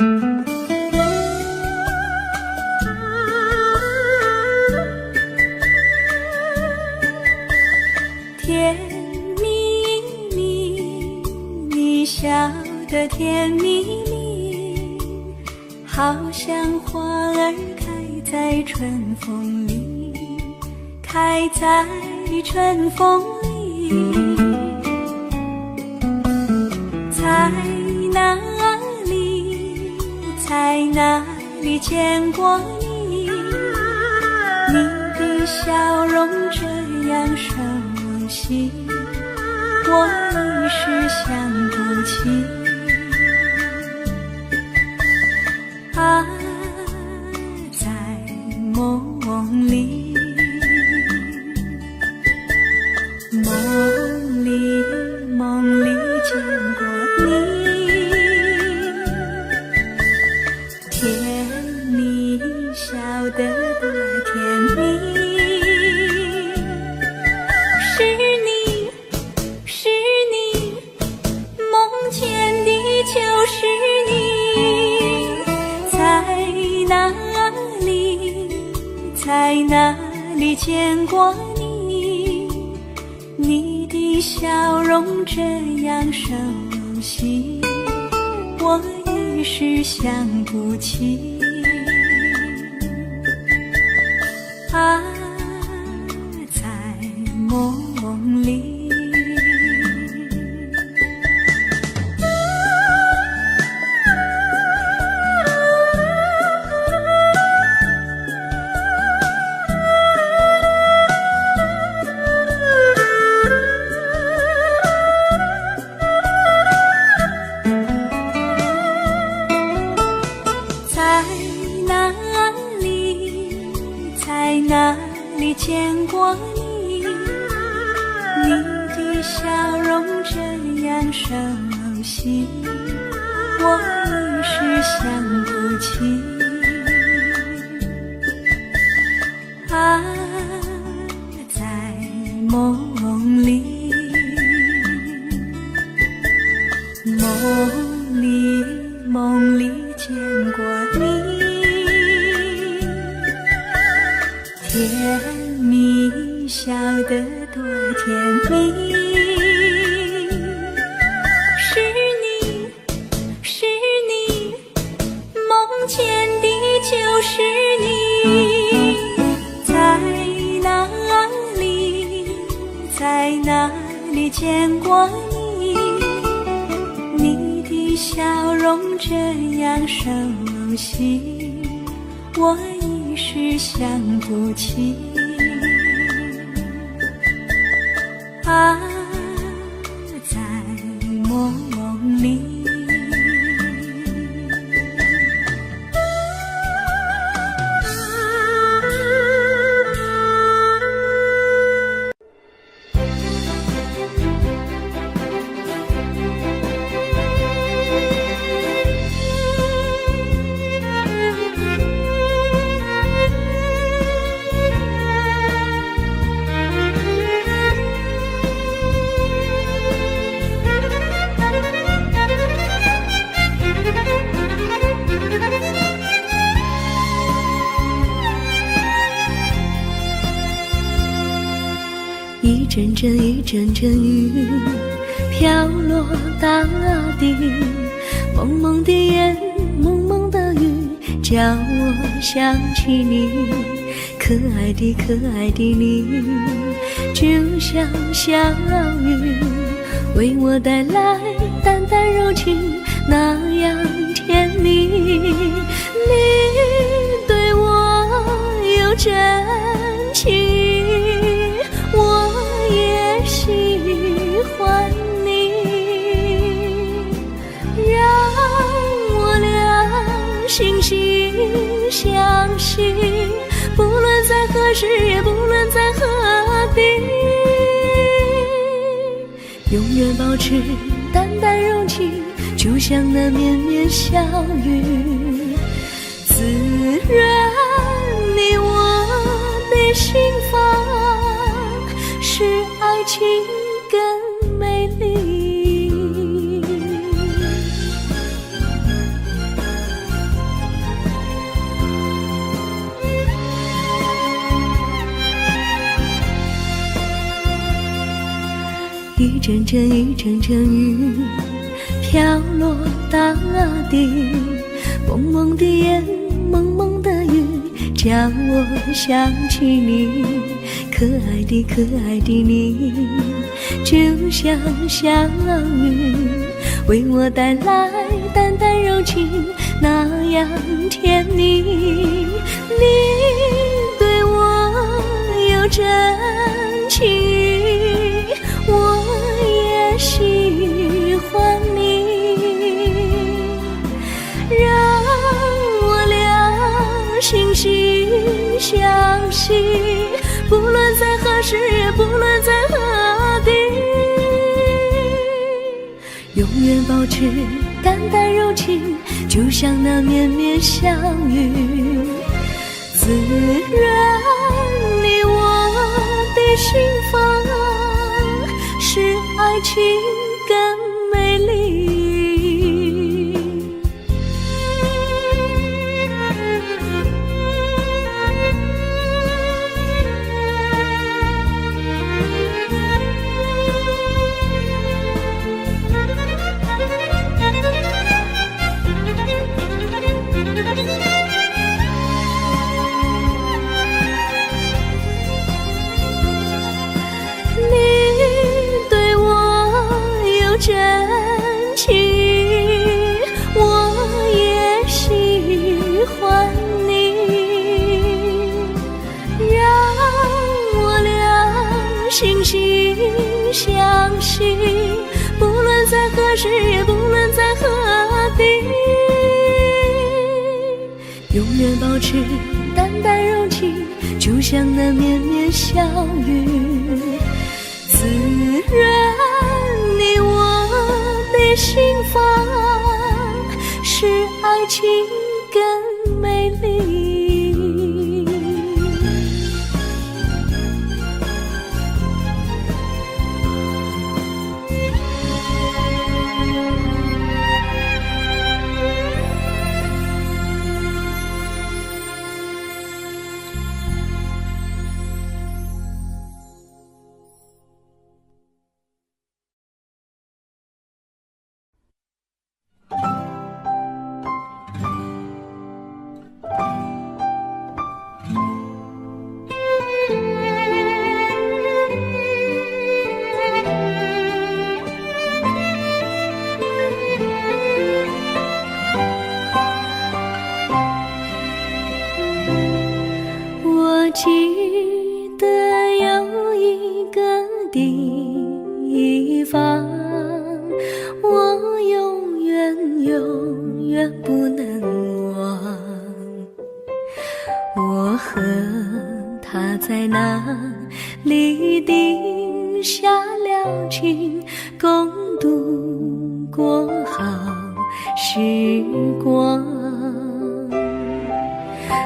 甜蜜蜜，你笑得甜蜜蜜，好像花儿开在春风里，开在春风里。在哪里，在哪里见过你？你的笑容这样熟悉，我一时想不起。啊，在梦里，梦里见过你，甜蜜笑得多甜蜜。是你，梦见的就是你。在哪里见过你？你的笑容这样熟悉，我一时想不起。啊，在梦里。在哪里见过你？你的笑容这样熟悉，我一时想不起。啊，在梦里，梦里见过你。甜蜜笑得多甜蜜。是你，梦见的就是你。在哪里见过你？你的笑容这样熟悉，我一时想不起。啊，在梦里。一阵阵雨飘落大地，蒙蒙的烟，蒙蒙的雨，叫我想起你。可爱的你，就像小雨，为我带来淡淡柔情，那样甜蜜。你对我有真情，我也喜欢你，让我俩惺惺相惜，不论在何时，也不论在何地，永远保持淡淡柔情，就像那绵绵小雨，滋润你我的心房，使爱情更美丽。阵阵雨，阵阵雨，飘落大地。蒙蒙的烟，蒙蒙的雨，叫我想起你。可爱的可爱的你，就像小雨，为我带来淡淡柔情，那样甜蜜。你对我有真情，我也喜欢你，让我俩惺惺相惜，不论在何时，也不论在何地，永远保持淡淡柔情，就像那绵绵小雨，滋润你我的心房，使爱情更美丽。真情，我也喜欢你，让我俩惺惺相惜，不论在何时，也不论在何地，永远保持淡淡柔情，就像那绵绵小雨，滋润你我的心房，使爱情更美丽。记得有一个地方，我永远不能忘。我和他在那里定下了情，共度过好时光。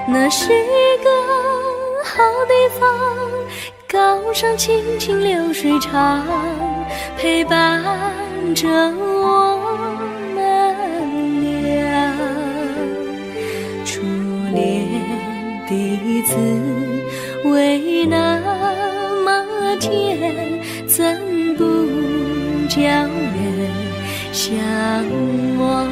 那是个好地方，高山青青流水长，陪伴着我们俩。初恋的滋味那么甜，怎不叫人向往？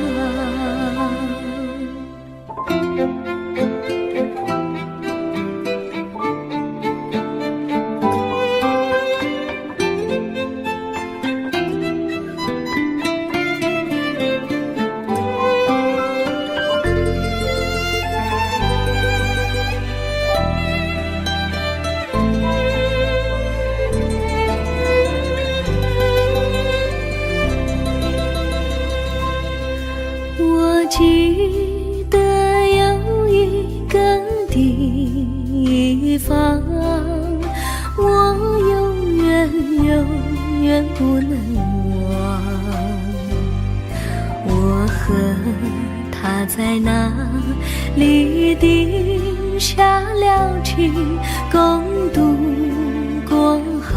我记得有一个地方，我永远不能忘。我和他在那里定下了情，共度过好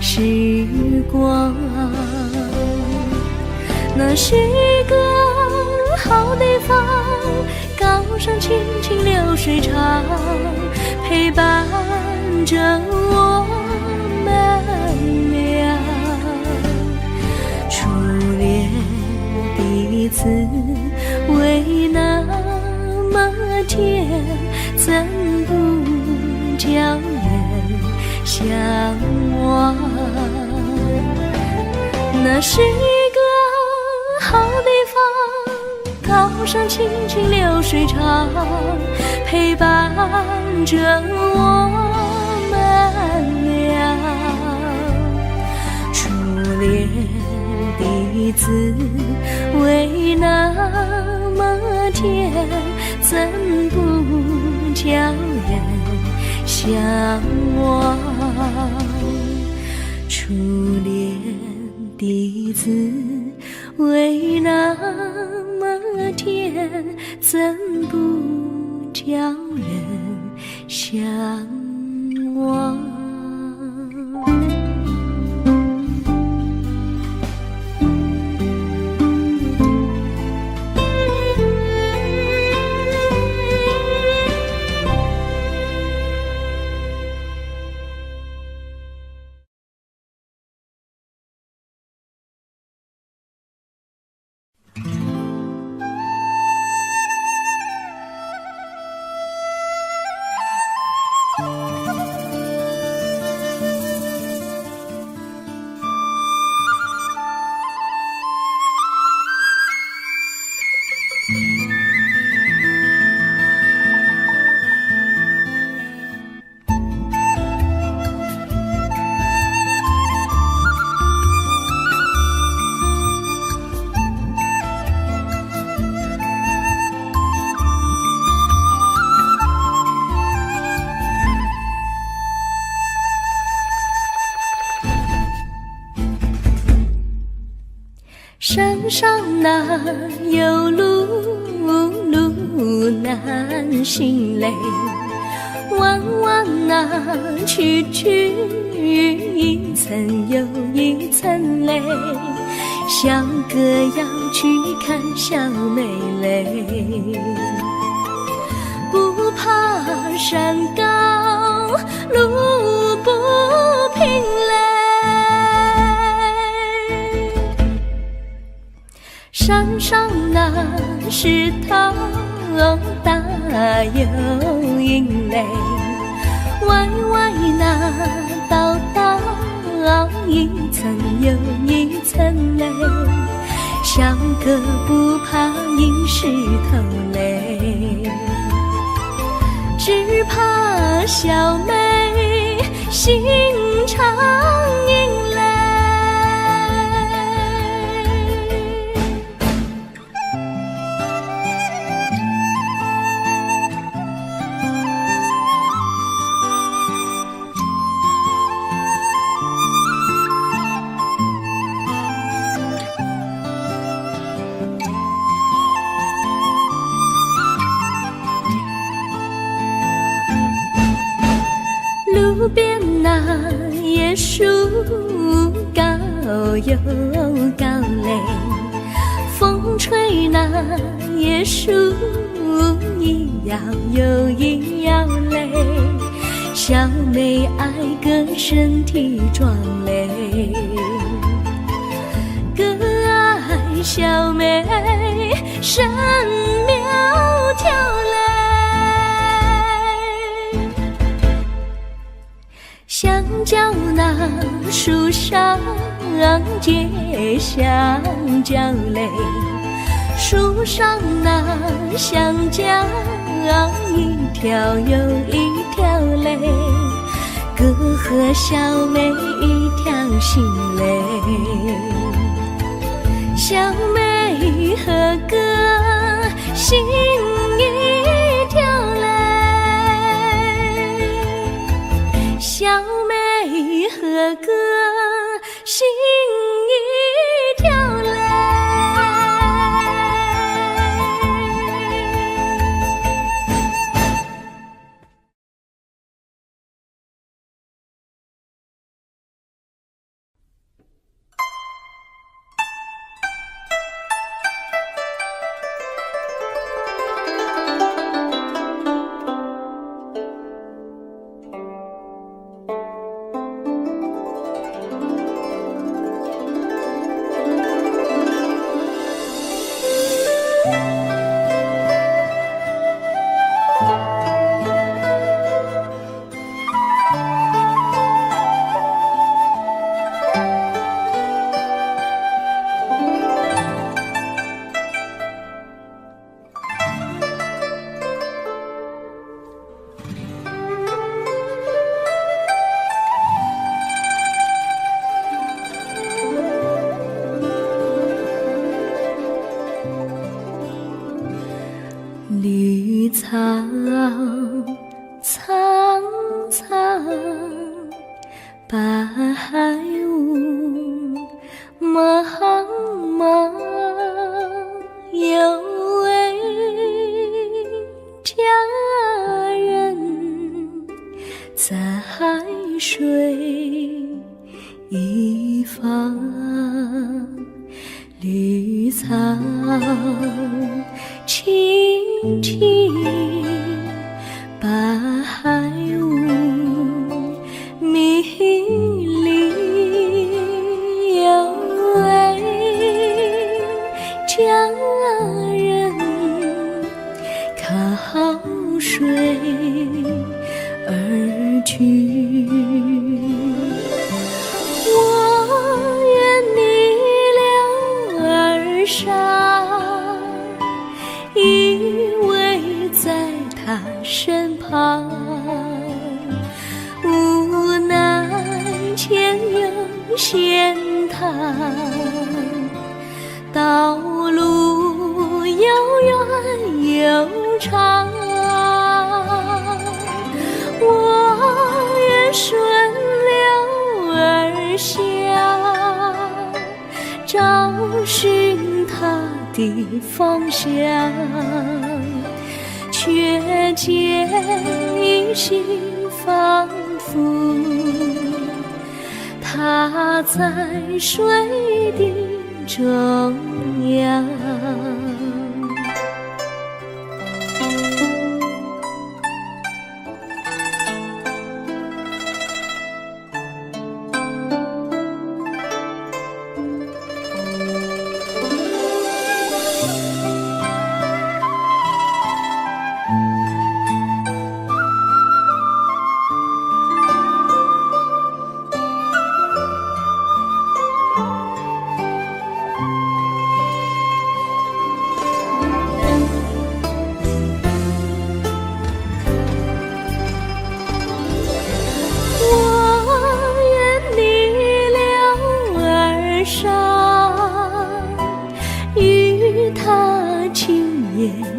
时光。那是个好地方，高山青青流水长，陪伴着我们俩。滋味那么甜，怎不叫人向往？那是一个好地方，高山清清流水长，陪伴着我们俩。初恋的滋味那么甜，怎不叫人向往？初恋的滋味那么甜，怎不叫人向往？山上哪有路，路难行嘞，弯弯哪曲曲，一层又一层嘞，小哥要去看小妹嘞，不怕山高路不平嘞，山上那石头大又硬嘞，歪歪那道道一层又一层嘞，小哥不怕硬石头嘞，只怕小妹心肠硬嘞。路边那椰树高又高嘞，风吹那椰树一摇又一摇嘞，小妹爱个身体壮嘞，哥爱小妹身苗条嘞，香蕉那树上结香蕉嘞，树上那香蕉一条又一条嘞，哥和小妹一条心嘞，小妹和哥心一条嘞，小妹和哥心一条嘞。绿草苍苍，白雾茫茫，有位佳人在水一方，绿草青青，白雾迷离，有位佳人靠水而居。我愿你了儿伤，依偎在他身旁，无奈前有险滩，道路又远又长，我愿顺流而下，找寻他的方向，却见一心仿佛他在水的中央。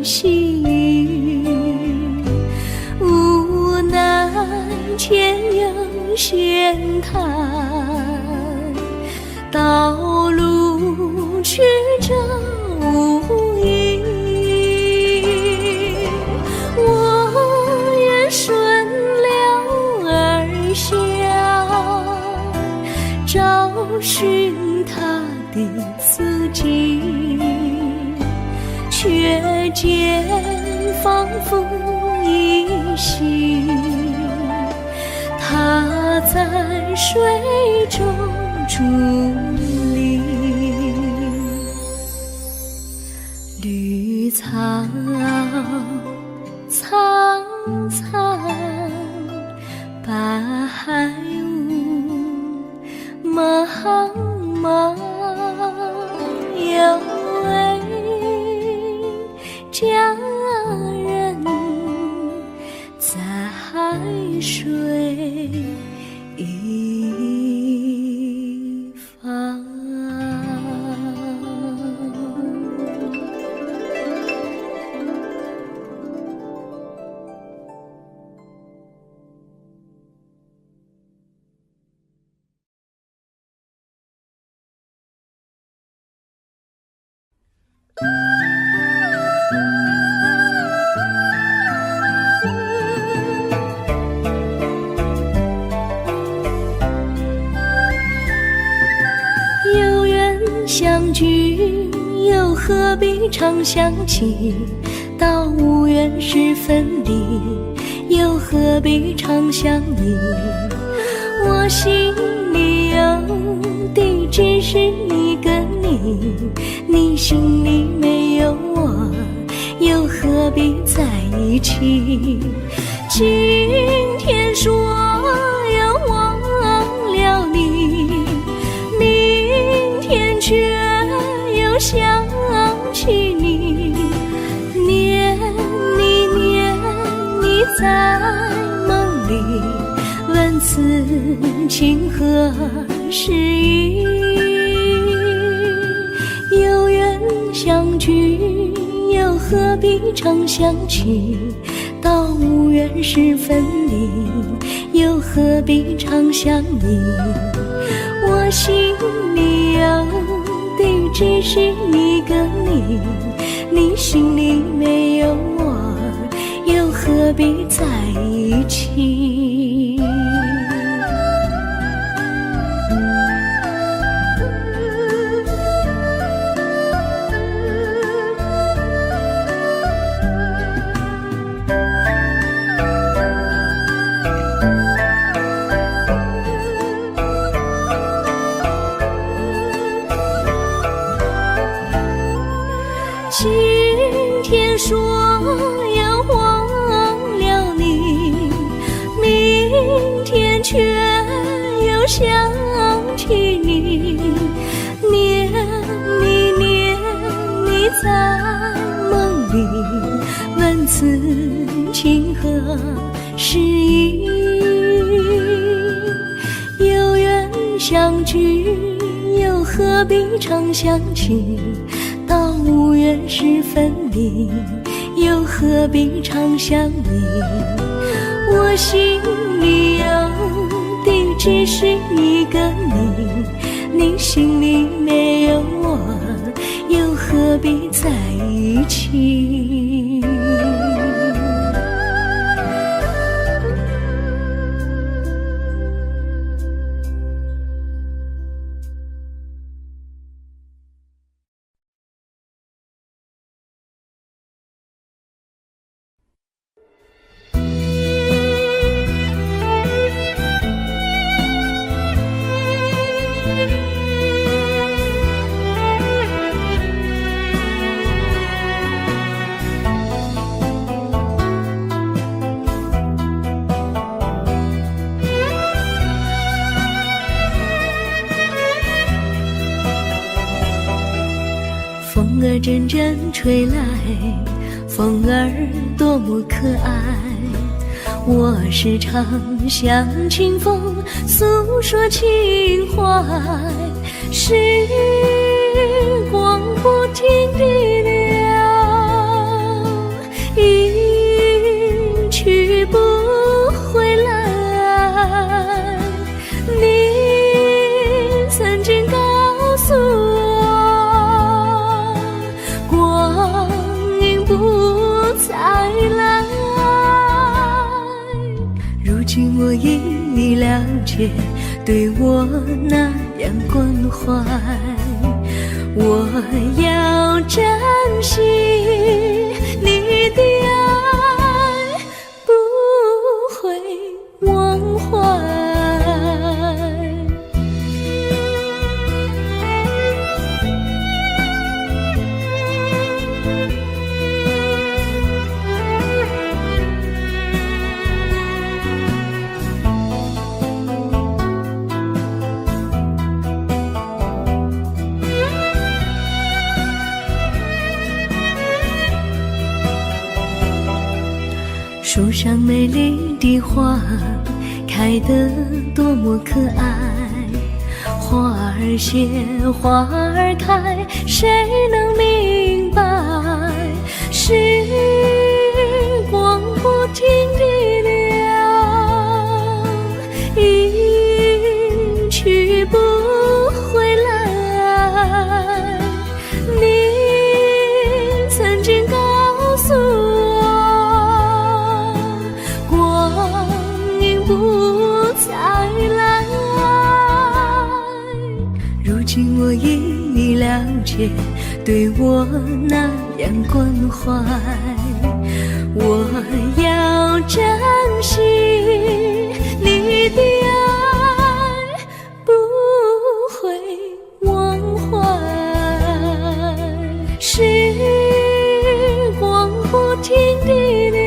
细雨无奈前有险滩，道路曲折无依，我愿顺流而下，找寻他的足迹，却见仿佛依稀，他在水中伫立。绿草苍苍，白雾茫茫，有位佳人在水一方。有缘相聚，又何必常相期？到无缘时分离，又何必常相依？我心里有的只是一个你，你心里没有我，又何必在一起？今天说要忘了你，明天却又想起你，念你念你在梦里，问此情何时已？有缘相聚，又何必常想起？到无缘时分离，又何必常想你？我心里有的只是一个你，你心里没有我，又何必在一起？今天说要忘了你，明天却又想起你，念你在梦里，问此情何时已？有缘相聚，又何必常想起？到无缘时分离，又何必常想你？我心里有的只是一个你，你心里没有我，又何必在一起？风儿阵阵吹来，风儿多么可爱。我时常向清风诉说情怀，时光不停地流，一去不回来。你曾经告诉我，光阴不再来。如今我已了解，对我那样关怀，我要珍惜你的爱，不会忘怀。树上美丽的花开得多么可爱，花儿谢，花儿开，谁能明白？时光不停地流，一去不回来。你曾经告诉我，不再来。如今我已了解，对我那样关怀，我要珍惜你的爱，不会忘怀。时光不停地流，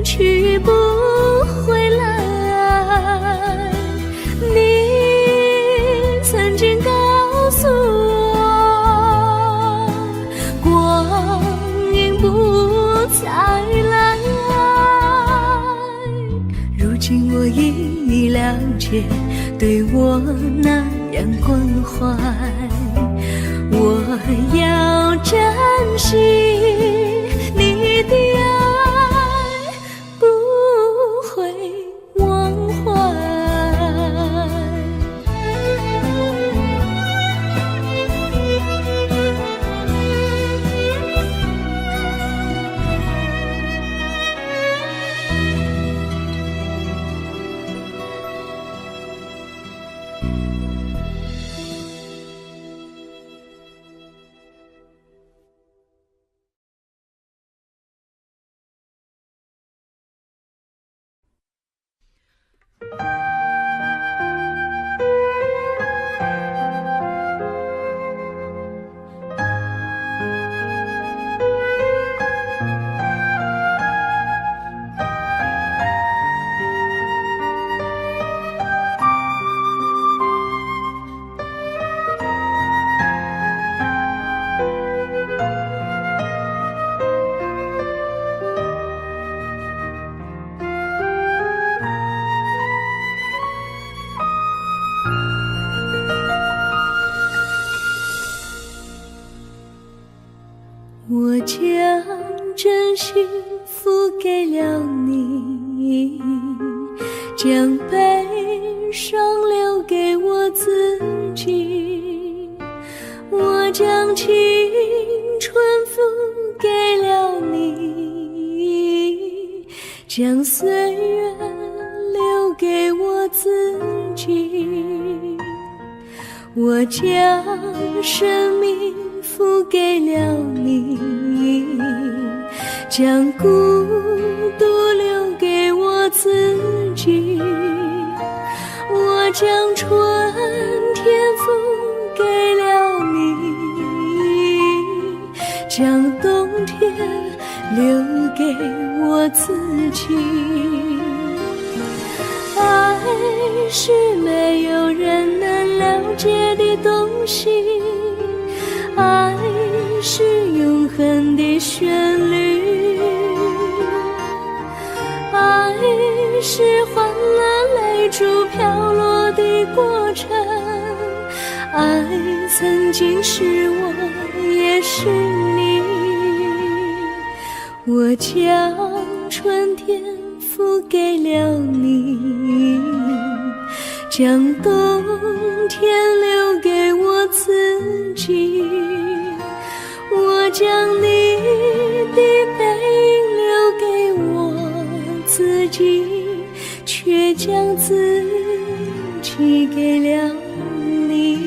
去不回来。你曾经告诉我，光阴不再来。如今我已了解，对我那样关怀，我要珍惜你的爱，不会忘怀。我将真心付给了你，将悲伤留给我自己。我将青春付给了你，将岁月留给我自己。我将生命付给了你，将孤独留给我自己。我将春天付给了你，将冬天留给我自己。爱是没有人能了解的东西，爱是永恒的旋律，爱是换了泪珠飘落的过程，爱曾经是我也是你。我将春天付给了你，将冬天留给我自己。我将你的背影留给我自己，却将自己给了你。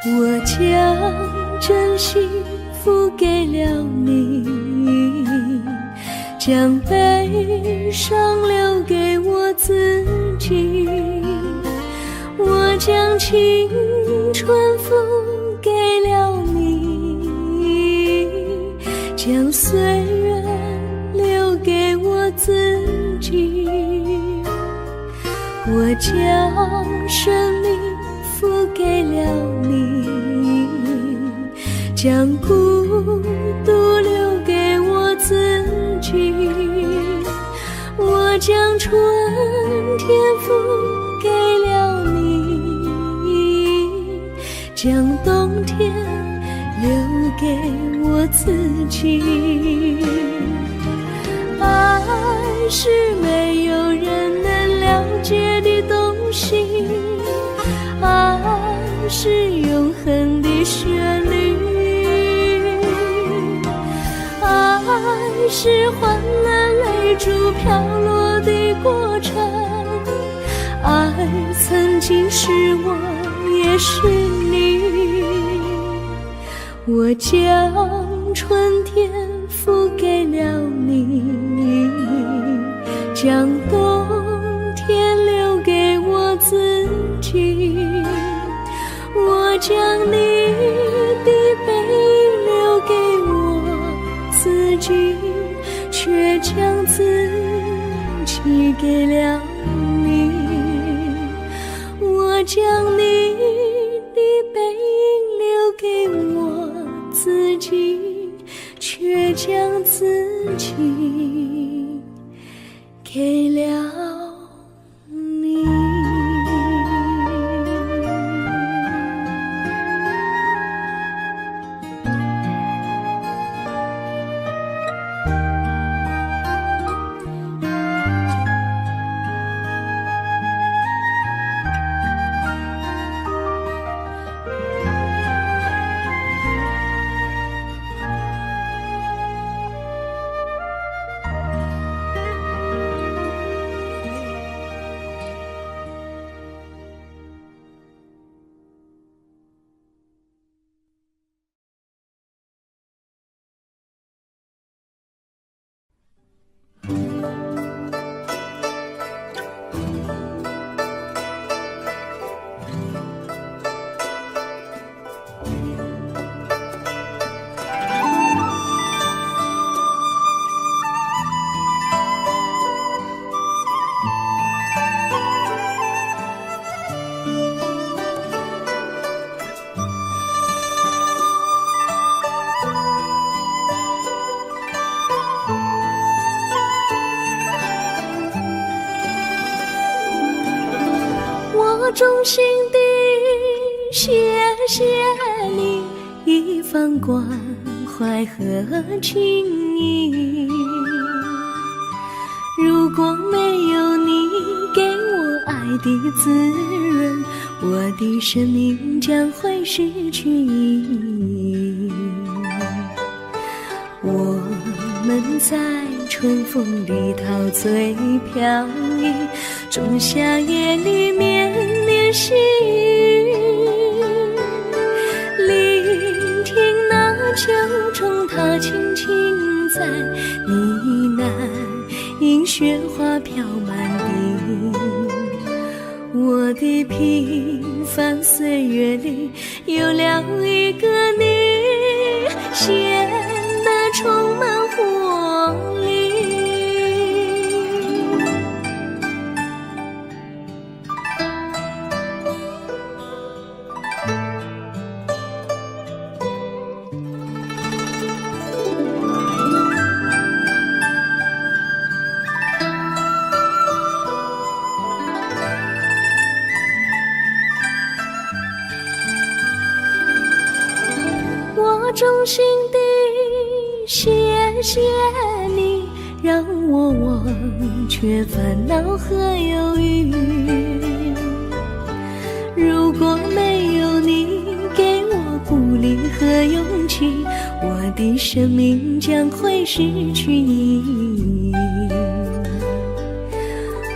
我将真心付给了你，将悲伤留给我自己。我将青春付给了你，将岁月留给我自己。我将生命付给了你，将孤独留给我自己。我将春天付给了你，将冬天留给我自己。爱是没有人能了解的东西，爱是永恒的旋律，爱是换了泪珠飘落的过程，爱曾经是我也是你。我将春天付给了你，将冬天留给我自己。将你的背留给我自己，却将自己给了你。我将你的背留给我自己，却将自己给了你。我衷心地谢谢你一番关怀和情谊，如果没有你给我爱的滋润，我的生命将会失去意义。我们在春风里陶醉飘逸，仲夏夜里绵绵细雨，聆听那秋虫它轻轻在呢喃，因雪花飘满地。我的平凡岁月里有了一个你，显得充满活力。我衷心地谢谢你，让我忘却烦恼和忧郁。如果没有你给我鼓励和勇气，我的生命将会失去意义。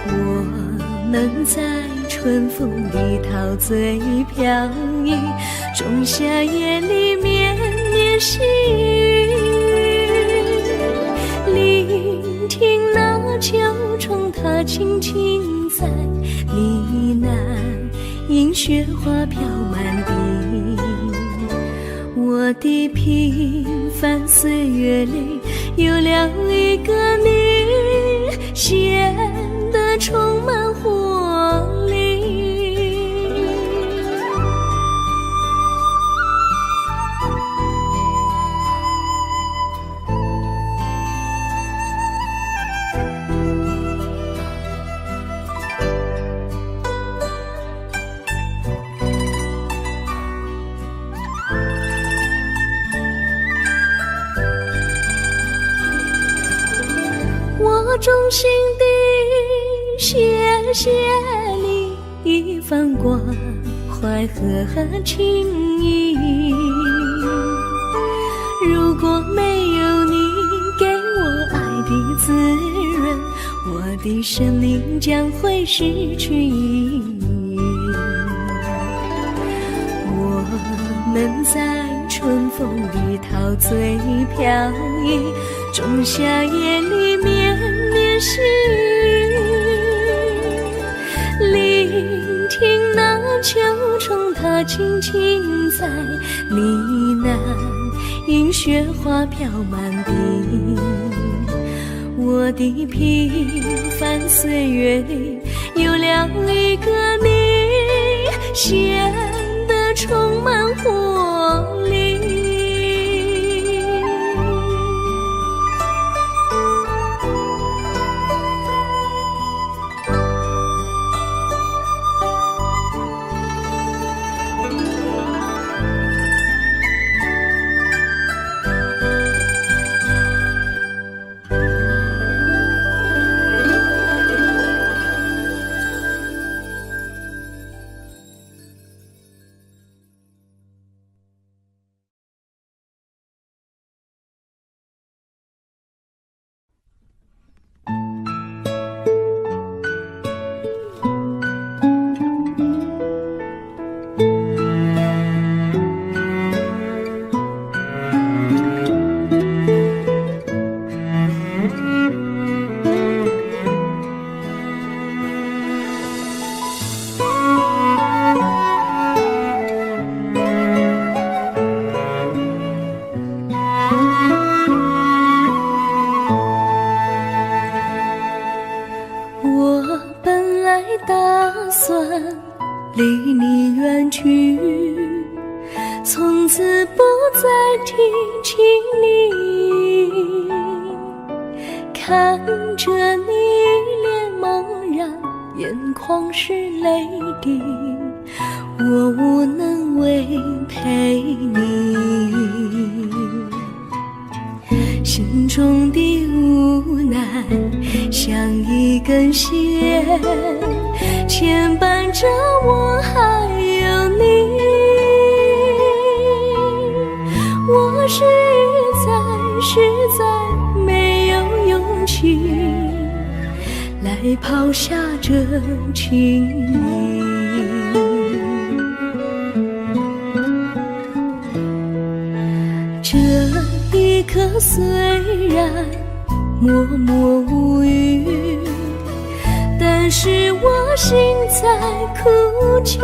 我能在春风里陶醉飘逸，仲夏夜里绵绵细雨，聆听那秋虫它轻轻在呢喃，因雪花飘满地。我的平凡岁月里有了一个你，显得充满活力。我衷心地谢谢你一番关怀和情谊，如果没有你给我爱的滋润，我的生命将会失去意义。我们在春风里陶醉飘逸，仲夏夜里绵绵细雨，聆听那秋虫它轻轻在呢喃，银雪花飘满地。我的平凡岁月里有了一个你，显得充满活力。离你远去，从此不再提起你。看着你一脸茫然，眼眶是泪滴，我无能为陪你。心中的无奈像一根线，牵绊着我还有你。我实在没有勇气来抛下这情谊。这一刻虽然默默无语，但是我心在哭泣。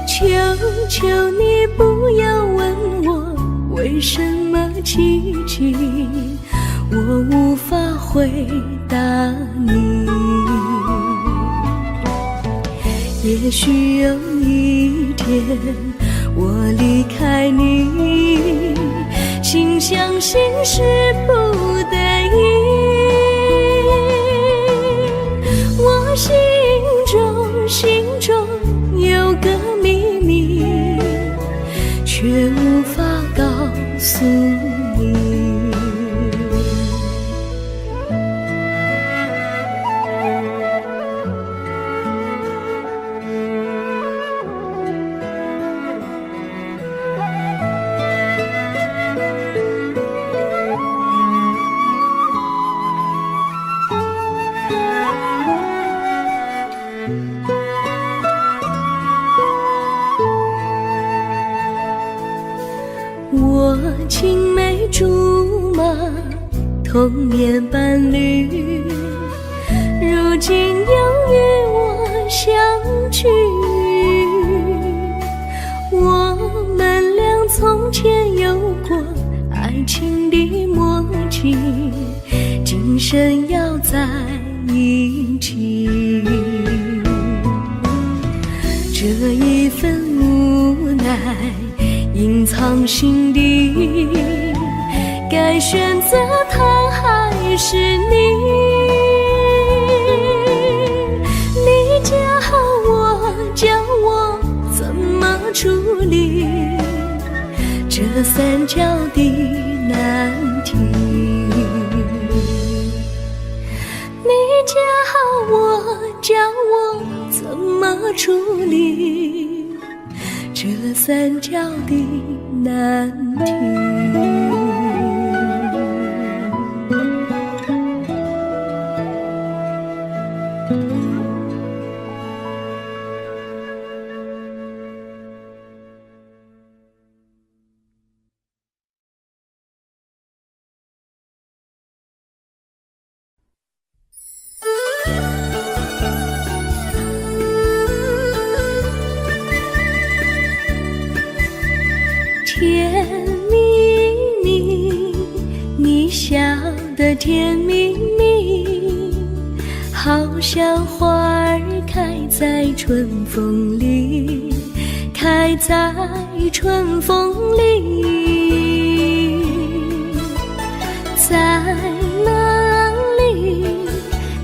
求求你不要问我为什么奇迹，我无法回答你。也许有一天我离开你，心相信是不得已。我心中有个秘密，却无法告诉你。我青梅竹马，童年伴侣，如今又与我相聚。我们俩从前有过爱情的默契，今生要在一起。这一份无奈隐藏心底，该选择他还是你？你教我怎么处理这三角的难题？你教我怎么处理这三角的难题？的甜蜜蜜，好像花儿开在春风里，开在春风里。在哪里，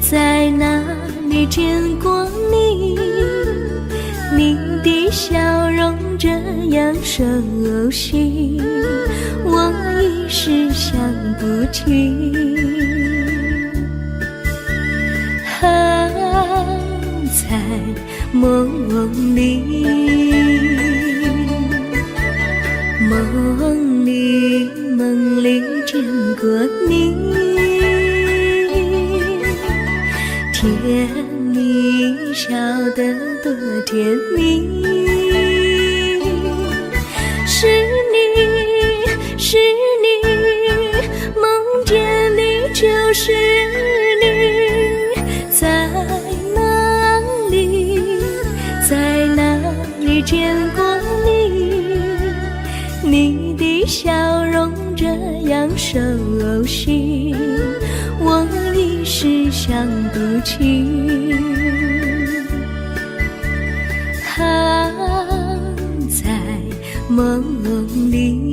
在哪里见过你？你的笑容这样熟悉，我一时想不起。在梦里，梦里见过你，甜蜜笑得多甜蜜。是你，是你，梦见你就是你。在哪里，在哪里见过你？你的笑容这样熟悉，我一时想不起。在梦里。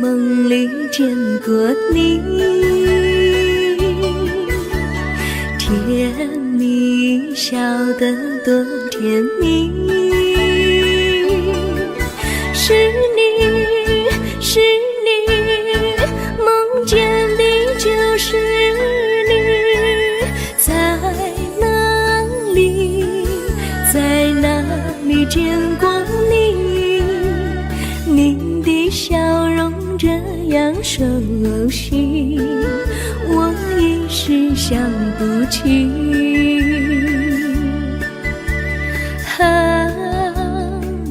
梦里见过你，甜蜜笑得多甜蜜。是你，是你，梦见的就是你。在哪里，在哪里见过你？你的笑容这样熟悉，我一时想不起。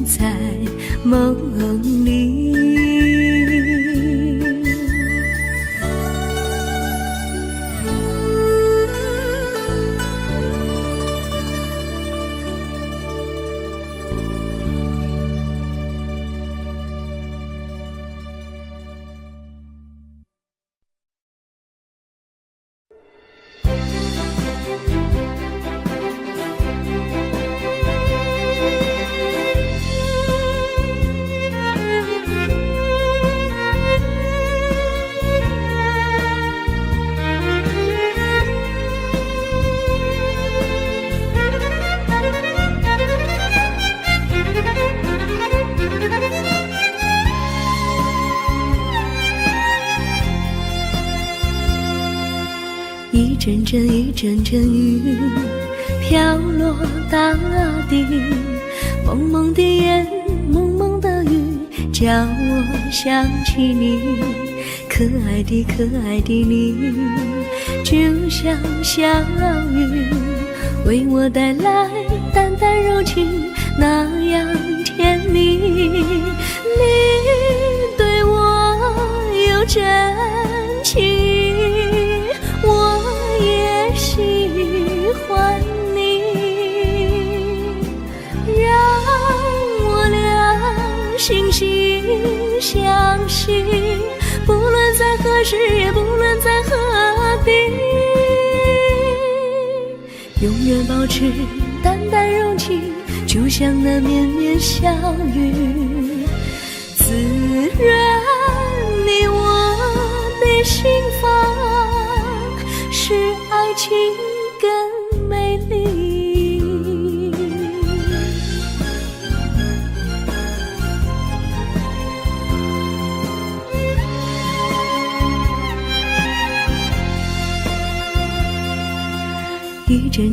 在梦里。一阵阵一阵阵雨飘落大地，蒙蒙的烟，蒙蒙的雨，叫我想起你。可爱的可爱的你，就像小雨，为我带来淡淡柔情，那样甜蜜。你对我有真情，我也喜欢你，让我俩惺惺相惜，不论在何时，也不论在何地，永远保持淡淡柔情，就像那绵绵小雨，滋润你我的心房，使爱情更美丽。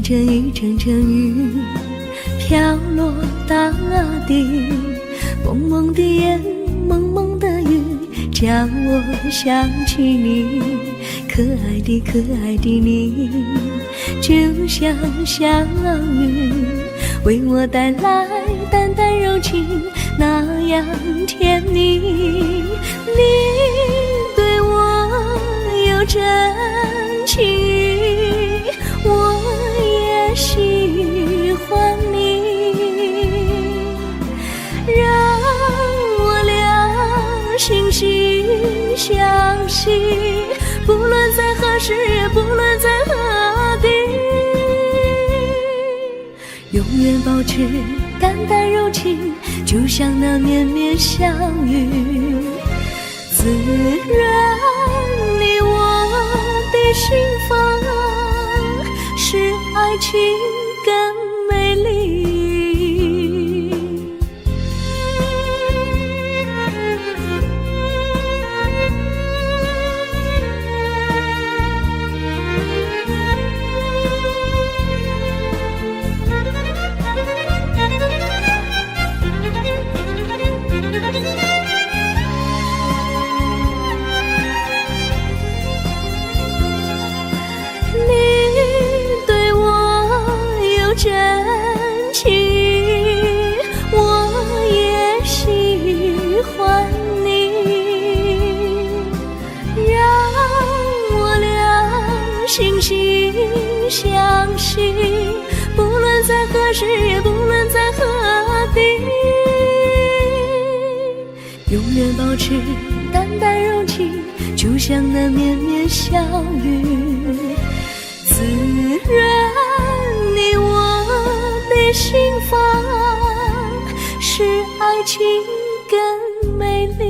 阵雨，阵阵雨，飘落大地。蒙蒙的烟，蒙蒙的雨，叫我想起你。可爱的可爱的你，就像小雨，为我带来淡淡柔情，那样甜蜜。你对我有真情，我也喜欢你，让我俩惺惺相惜，不论在何时，也不论在何地，永远保持淡淡柔情，就像那绵绵小雨，滋润你我的心房，使爱情更美丽。真情，我也喜欢你，让我俩惺惺相惜，不论在何时，也不论在何地，永远保持淡淡柔情，就像那绵绵小雨，滋润你我的心房，使爱情更美丽。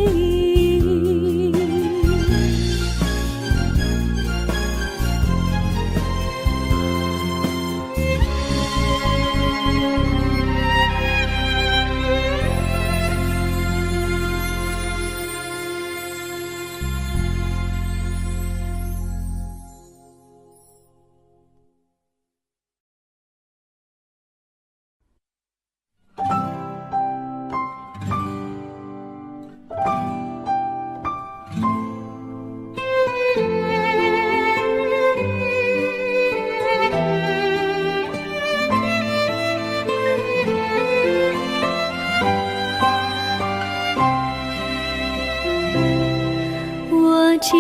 记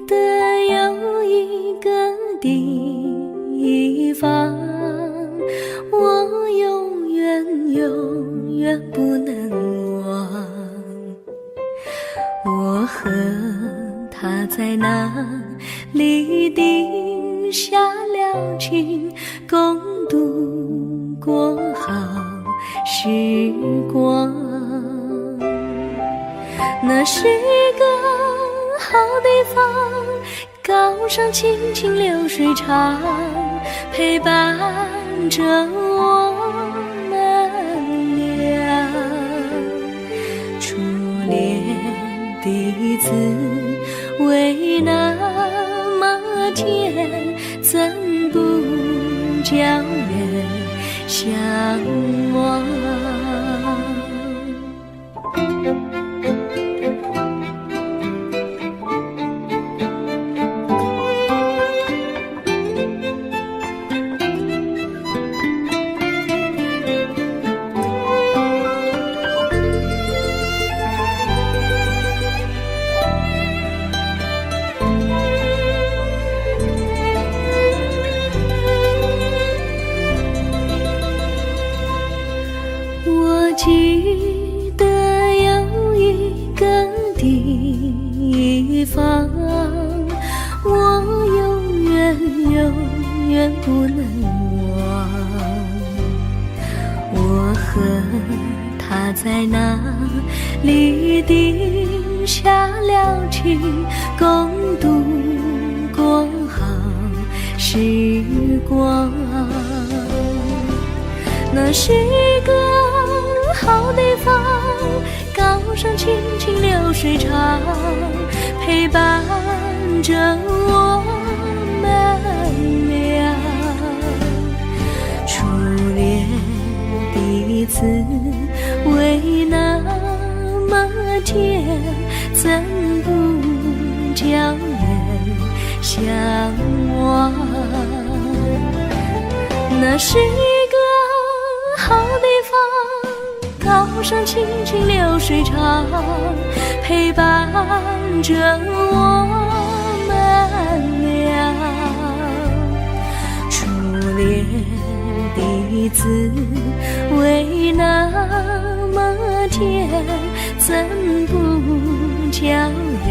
得有一个地方，我永远不能忘。我和他在那里定下了情，共度过好时光。那是个好地方，高山青青流水长，陪伴着我们俩。初恋的滋味那么甜，怎不叫人向往？我记得有一个地方，我永远不能忘。我和他在那里定下了情，共度过好时光。那是个好地方，高山青青流水长，陪伴着我们俩。滋味那么甜，怎不叫人向往？那是一个好地方，高山青青流水长，陪伴着我们俩。初恋的滋味那么甜，怎不叫人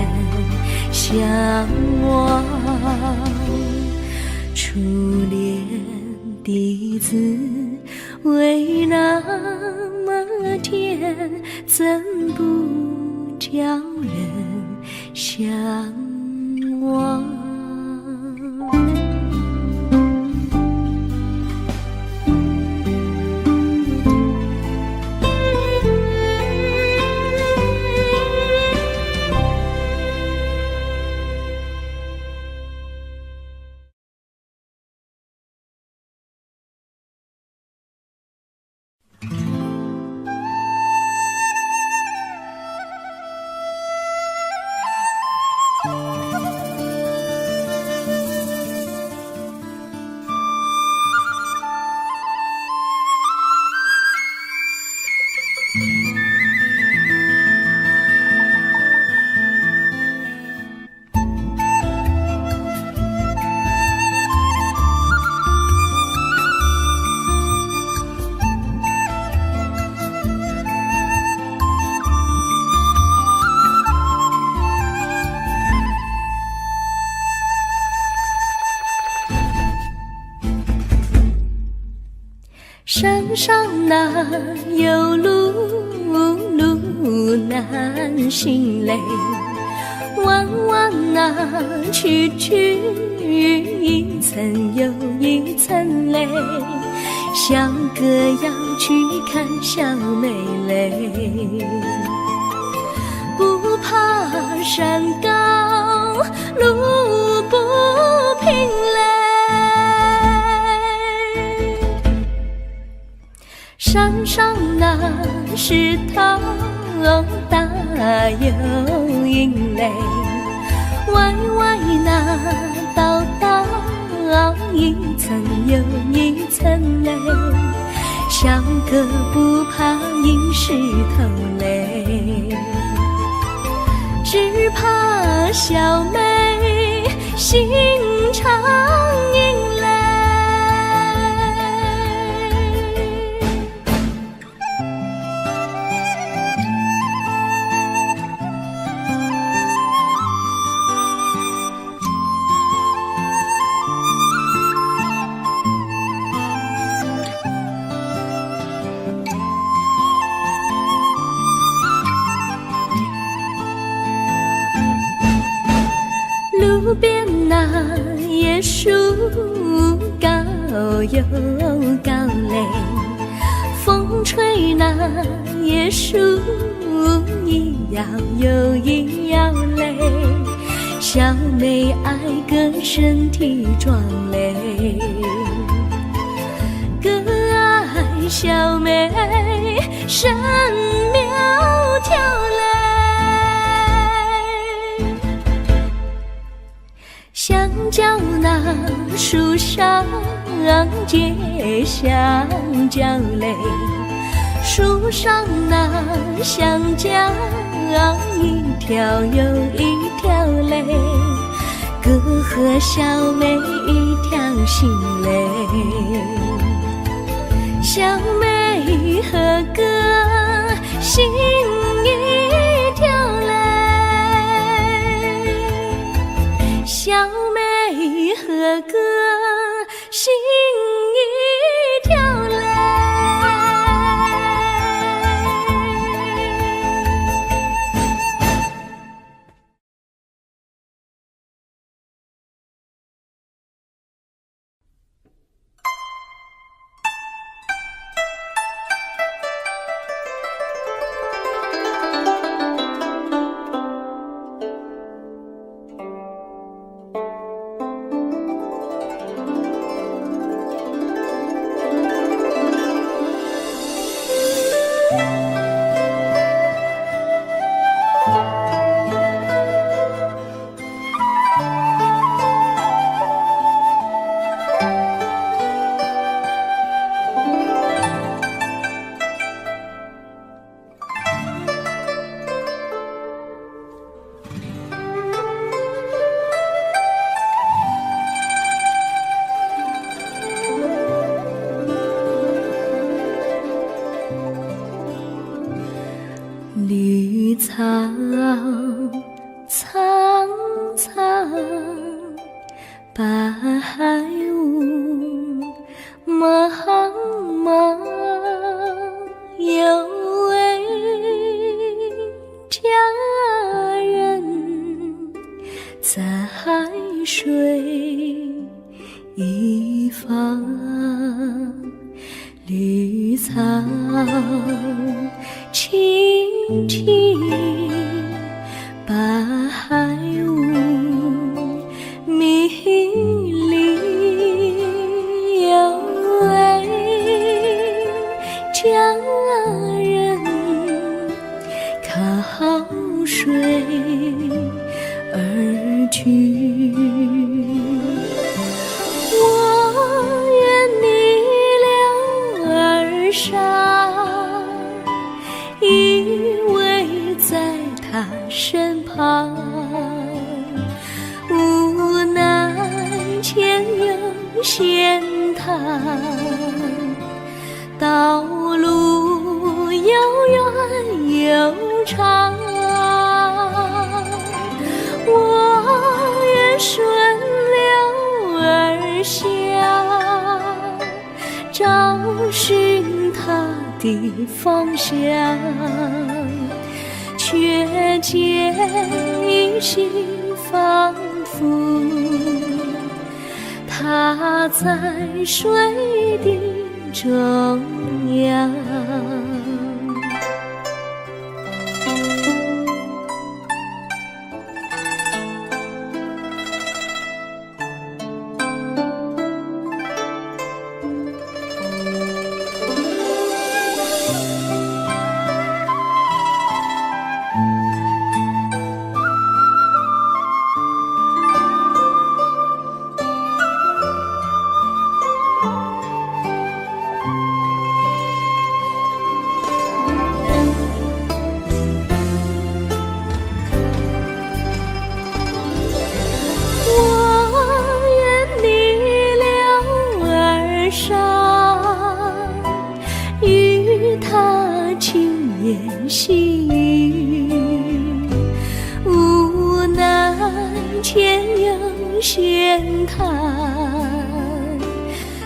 向往？初恋的滋味那么甜，怎不叫人向往？山上哪有路，路难行嘞，弯弯哪曲曲，一层又一层嘞，小哥要去看小妹嘞，不怕山高路不平嘞，山上那石头大又硬嘞，歪歪那道道一层又一层嘞，小哥不怕硬石头嘞，只怕小妹心肠硬嘞。路边那椰树高又高嘞，风吹那椰树一摇又一摇嘞，小妹爱个身体壮嘞，哥爱小妹身苗条嘞，香蕉那树上结香蕉嘞，树上那香蕉一条又一条嘞，哥和小妹一条心嘞，小妹和哥心一条嘞，小妹和哥心一条嘞。苍苍，白雾茫茫，有位佳人在水一方，绿草青青，白雾迷离，有位佳人靠水而居。我愿你留儿伤，依偎在他身旁，无奈前有险滩，道路又远又长，我愿顺流而下，找寻他的方向，却见一心仿佛他在水的中央。细雨，无奈前有险滩，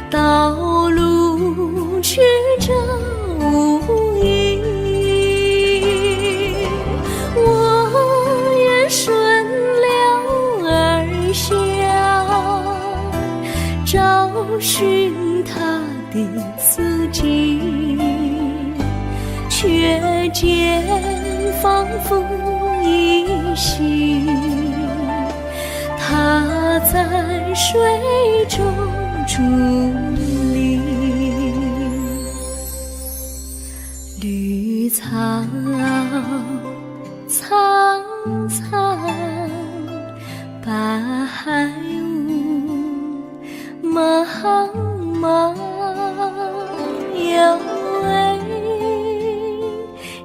道路曲折无依，我愿顺流而下，找寻他的足迹，却见仿佛依稀，他在水中伫立。绿草苍苍，白雾茫茫，有位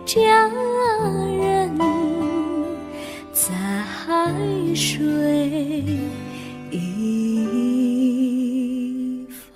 佳人在水一方。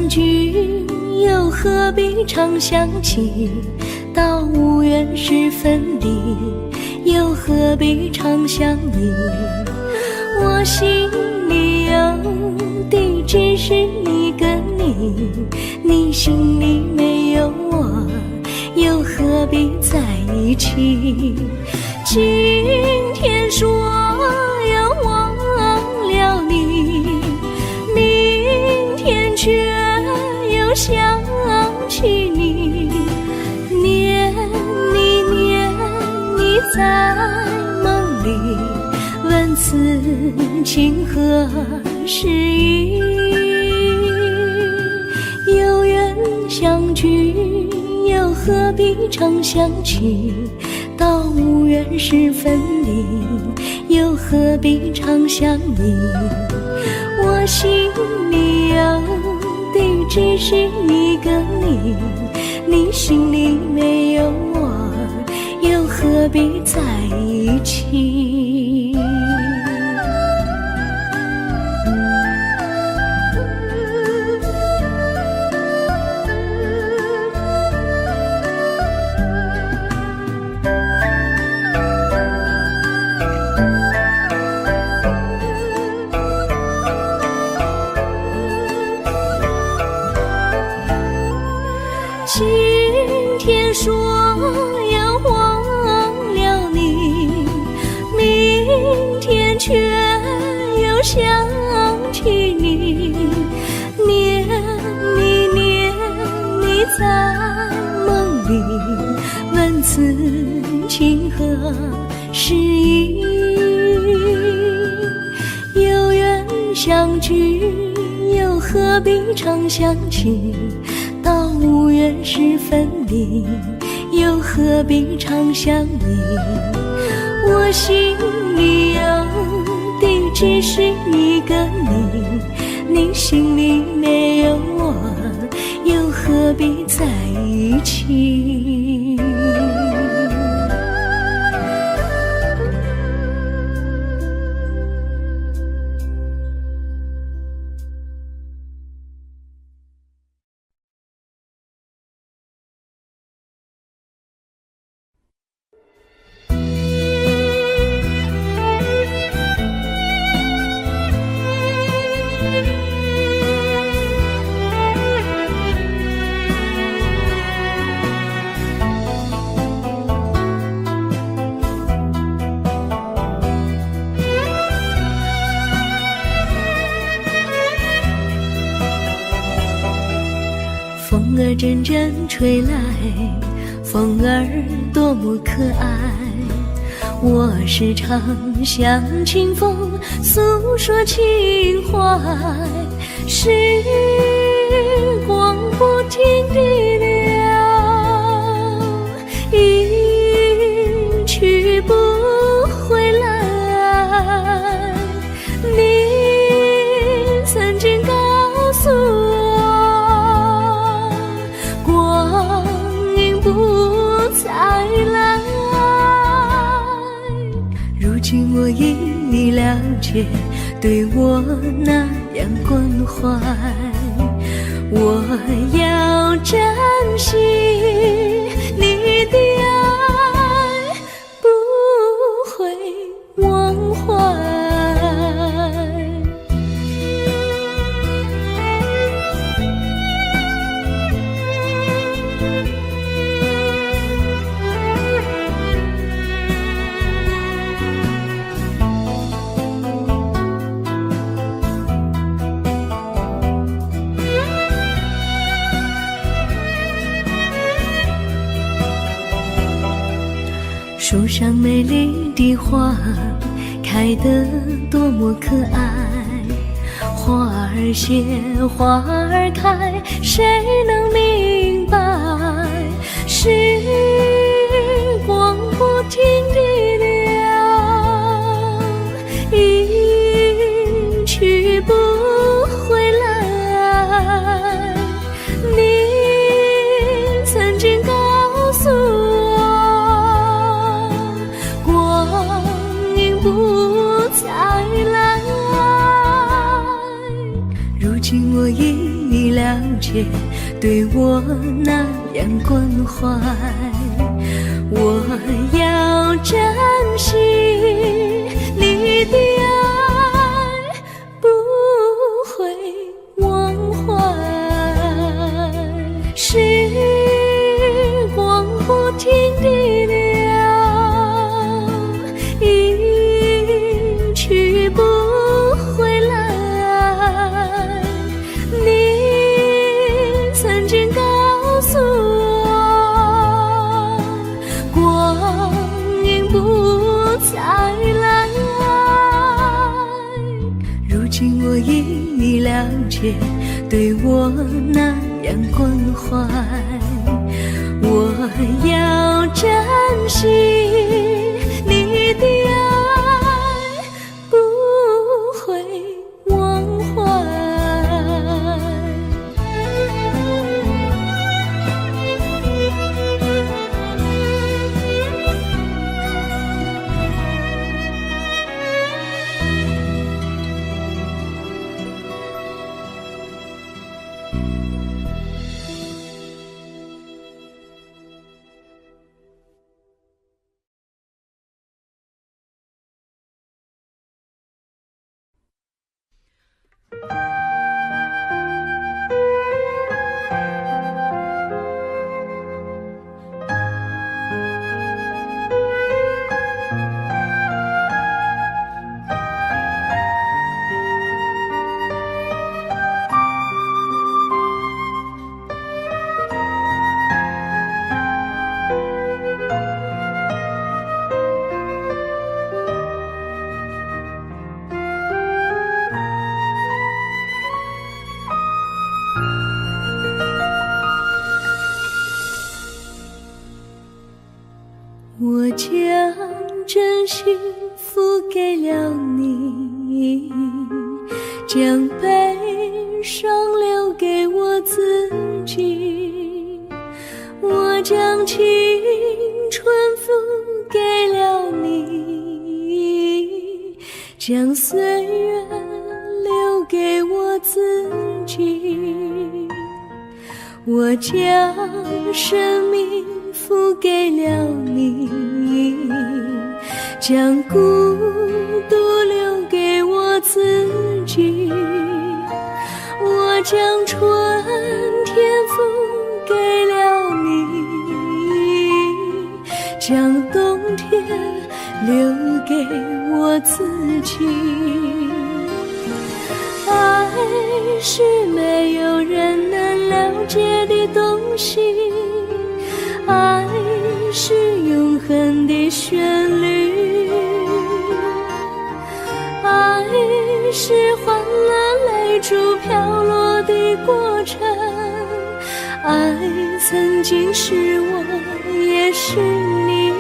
相聚，又何必常想起？到无缘时分离，又何必常想你？我心里有的只是一个你，你心里没有我，又何必在一起？今天说要忘了你，明天却又想起你，念你念你在梦里，问此情何时已？有缘相聚，又何必常想起？到无缘时分离，又何必常想你？我心里有的只是一个你，你心里没有我，又何必在一起？今天说要忘了你，明天却又想起你，念你念你在梦里，问此情何时已？有缘相聚，又何必常想起？到无缘时分离，又何必常想你？我心里有的只是一个你，你心里没有我，又何必在一起？风儿阵阵吹来，风儿多么可爱。我时常向清风诉说情怀，时光不停地流，一去不回来。你曾经告诉我，光阴不再来。如今我已了解，对我那样关怀，我要珍惜你的爱，不会忘怀。树上美丽的花开得多么可爱，花儿谢花儿开，谁能明白？时光不停地流，一去不回来。你曾经告诉我，光阴不再来。如今我已了了解，对我那样关怀。我要珍惜你的爱，不会忘怀。时光不停地流，一去不回来。你曾经告诉我，光阴不再来。如今我已了解，对我那样关怀。我要珍惜你的爱，不会忘怀。我将真心付给了你，将悲伤留给我自己。我将青春付给了你，将岁月留给我自己。我将生命付给了你，将孤独留给我自己。我将春天付给了你，将冬天留给我自己。爱是没有人能了解的东西，爱是永恒的旋律，爱是换了泪珠飘落的过程，爱曾经是我也是你。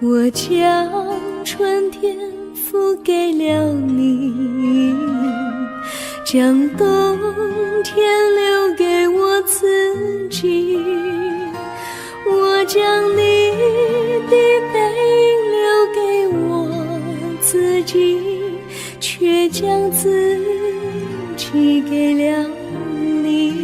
我将春天付给了你，将冬天留给我自己。我将你的背影留给我自己，却将自己给了你。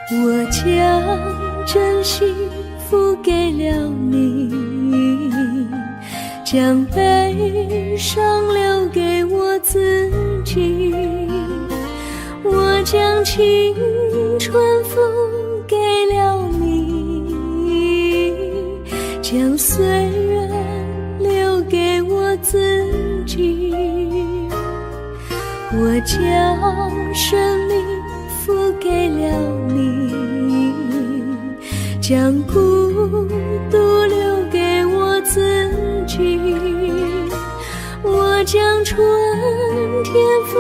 我将真心付给了你，将悲伤留给我自己。我将青春付给了你，将岁月留给我自己。我将生命付给了你，将孤独留给我自己。我将春天赋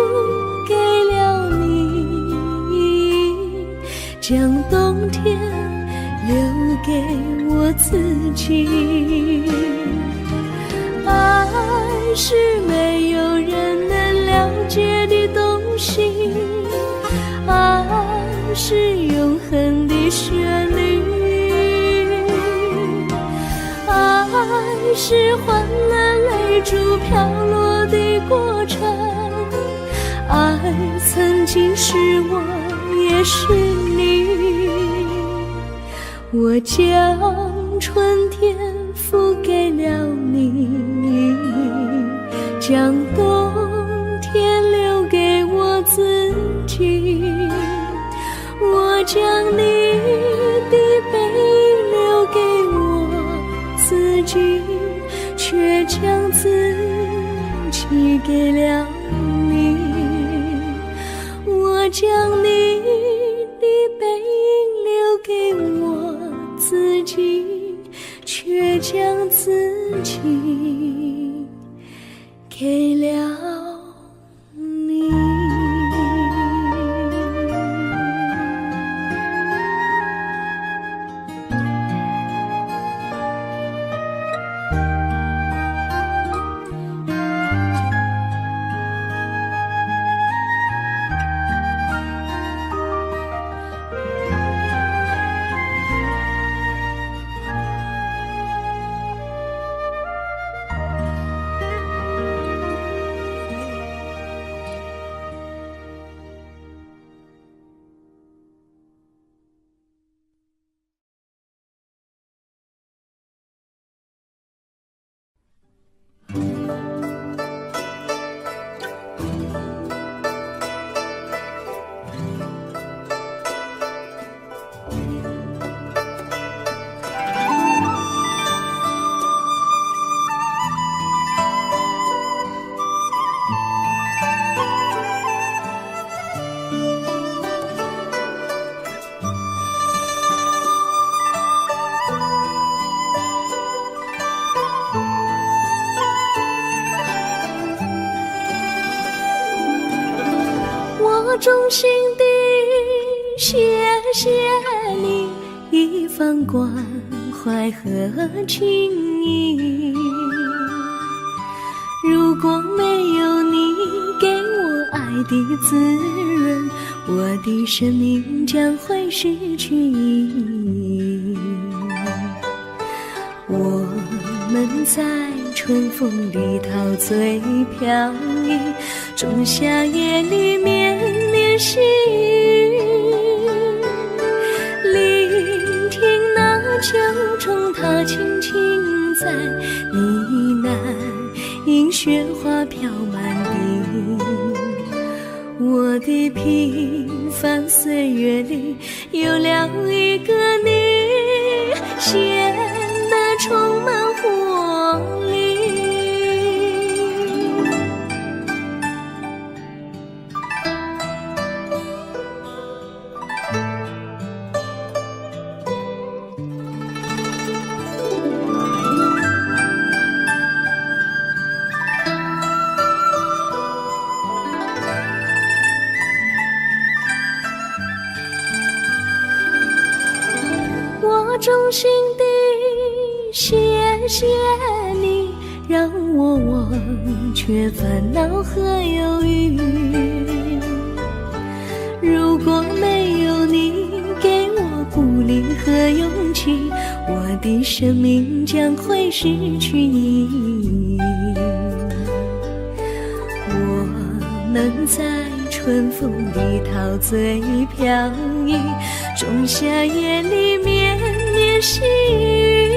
给了你，将冬天留给我自己。爱是没有人能了解的东西，爱是永恒的旋律，爱是换了泪珠飘落的过程，爱曾经是我也是你。我将春天付给了你，将冬天留给我自己。我将你的背影留给我自己，却将自己给了你。我将你的背影留给我自己，却将自己给了你。我衷心地谢谢你一番关怀和情谊，如果没有你给我爱的滋润，我的生命将会失去意义。我们在春风里陶醉飘逸，仲夏夜里绵绵细雨，聆听那秋虫它轻轻在呢喃，迎雪花飘满地。我的平凡岁月里有了一个你，显得充满活力。我衷心地谢谢你，让我忘却烦恼和忧郁。如果没有你给我鼓励和勇气，我的生命将会失去意义。我们在春风里陶醉飘逸，仲夏夜里绵绵细雨，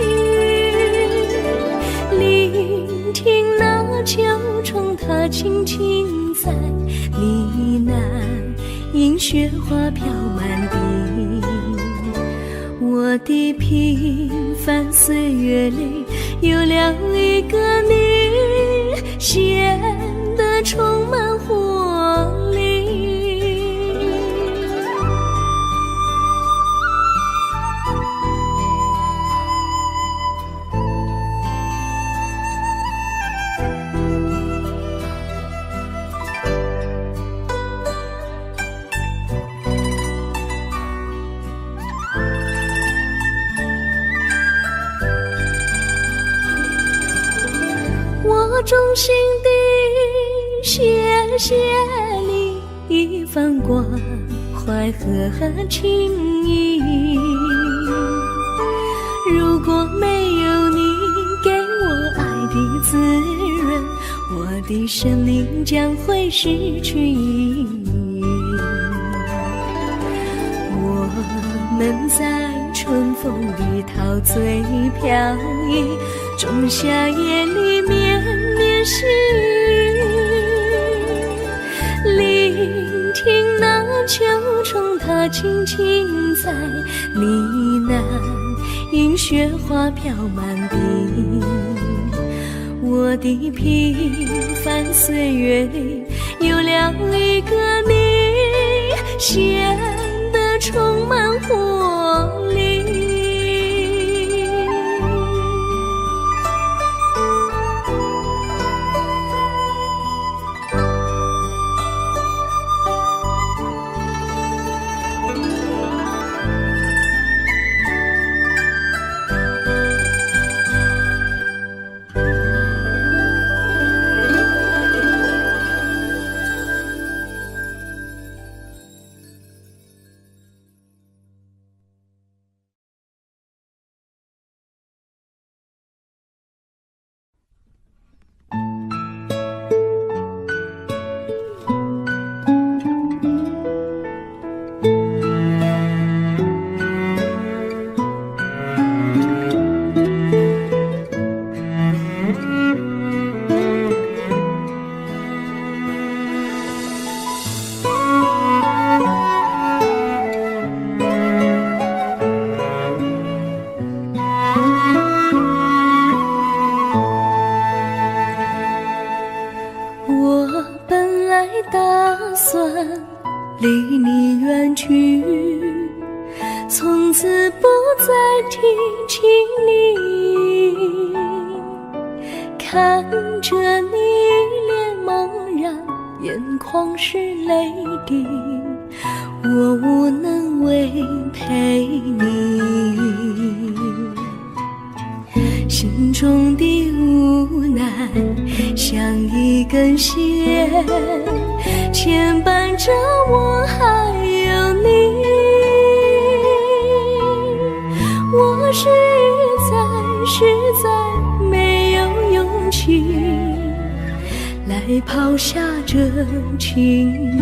聆听那秋虫它轻轻在呢喃，迎雪花飘满地。我的平凡岁月里有了一个你，显得充满活力。衷心地谢谢你一番关怀和情谊。如果没有你给我爱的滋润，我的生命将会失去意义。我们在春风里陶醉飘逸，仲夏夜里绵绵细雨，聆听那秋虫它轻轻在呢喃，迎雪花飘满地。我的平凡岁月里有了一个你，显得充满活力。离你远去，从此不再提起你。看着你脸茫然，眼眶是泪滴，我无能为陪你。心中的无奈像一根线，牵绊着我还有你。我实在没有勇气来抛下这情谊。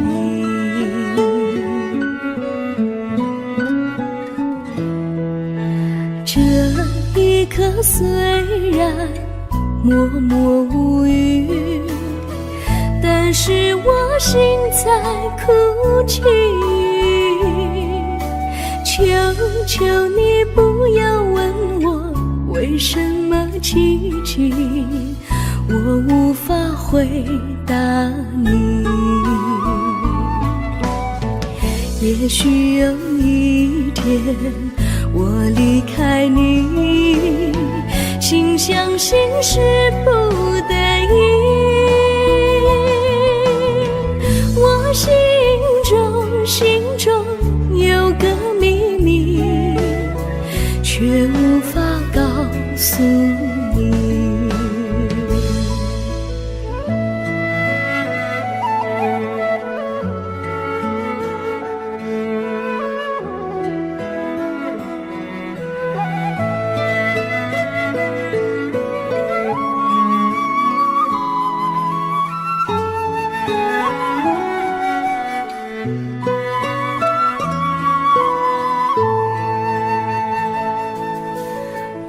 这一刻虽然默默无语，但是我心在哭泣。求求你不要问我为什么寂静，我无法回答你。也许有一天我离开你，心相信是不得已。我心中有个秘密，却无法告诉你。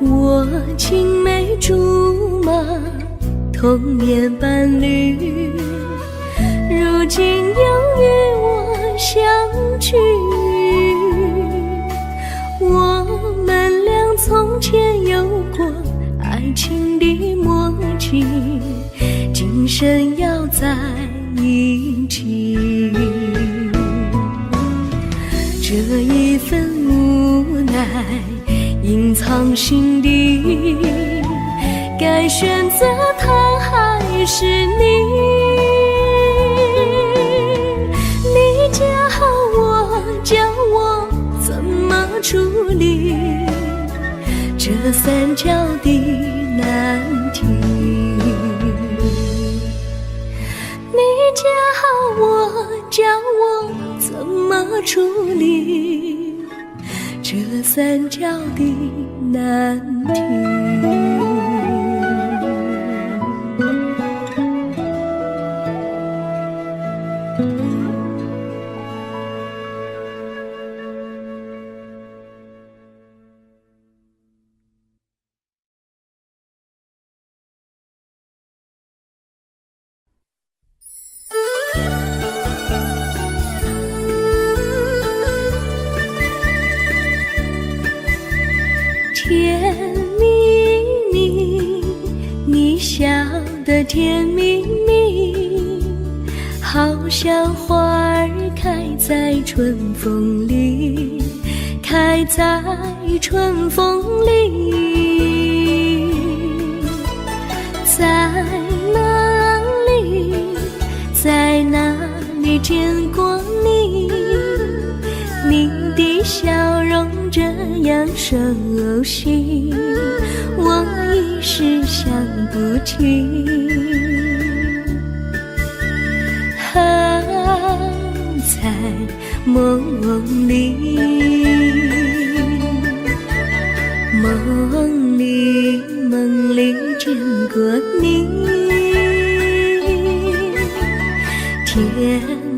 我青梅竹马，童年伴侣，如今又与我相聚。我们俩从前有过爱情的默契，今生要在一起。这一份无奈隐藏心底，该选择他还是你？你教我怎么处理这三角的难题。的难题。甜蜜蜜，你笑得甜蜜蜜，好像花儿开在春风里，开在春风里。在哪里，在哪里见过你？你的笑容这样熟悉，我一时想不起。在梦里，梦里见过你，甜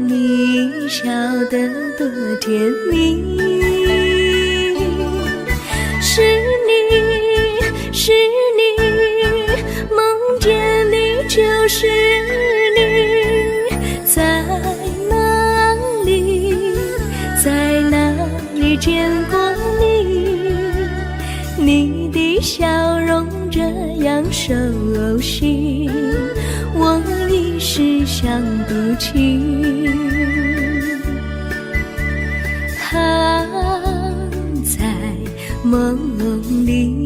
蜜笑得多甜蜜。是你，是你，梦见你就是你。在哪里，在哪里见过你？你的笑容这样熟悉，我一时想不起。在梦里。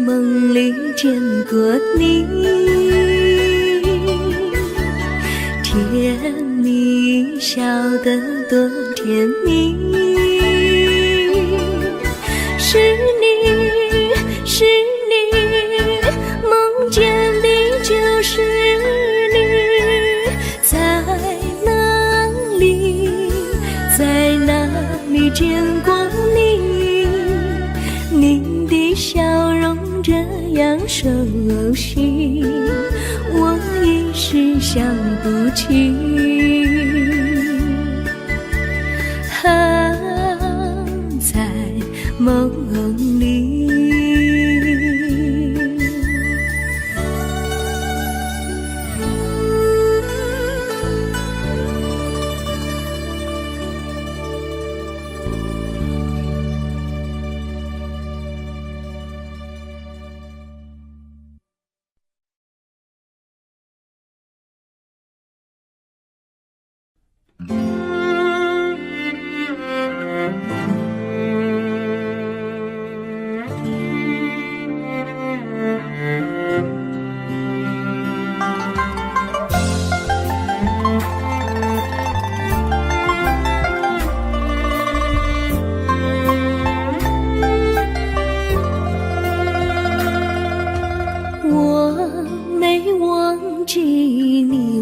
梦里见过你，甜蜜笑得多甜蜜。是你，是你，梦见的就是你。在哪里，在哪里见过你？你的笑容这样熟悉，我一时想不起。在梦里。